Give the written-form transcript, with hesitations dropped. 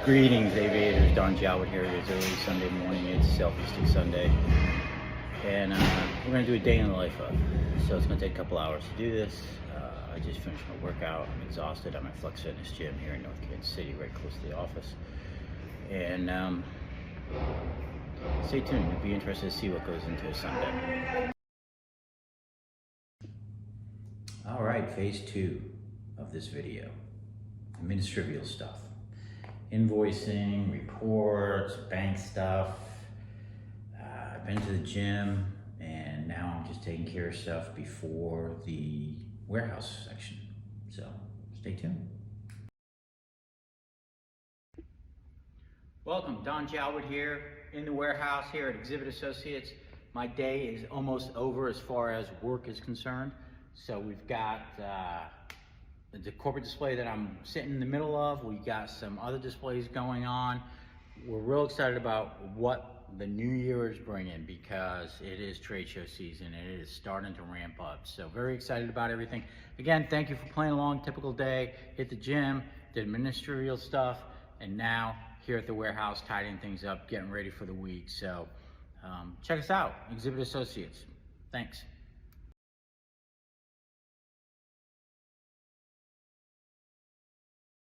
Greetings, aviators. Don Jowett here. It is early Sunday morning. It's Selfie Stick Sunday. And we're going to do a day in the life of. So it's going to take a couple hours to do this. I just finished my workout. I'm exhausted. I'm at Flex Fitness Gym here in North Kansas City, right close to the office. And stay tuned. You'll be interested to see what goes into a Sunday. All right, phase 2 of this video. Administrative stuff. Invoicing, reports, bank stuff. I've been to the gym and now I'm just taking care of stuff before the warehouse section. So stay tuned. Welcome, Don Jowett here in the warehouse here at Exhibit Associates. My day is almost over as far as work is concerned. So we've got the corporate display that I'm sitting in the middle of. We got some other displays going on. We're real excited about what the new year is bringing because it is trade show season and it is starting to ramp up. So very excited about everything. Again, thank you for playing along. Typical day, hit the gym, did ministerial stuff, and now here at the warehouse, tidying things up, getting ready for the week. So check us out, Exhibit Associates. Thanks.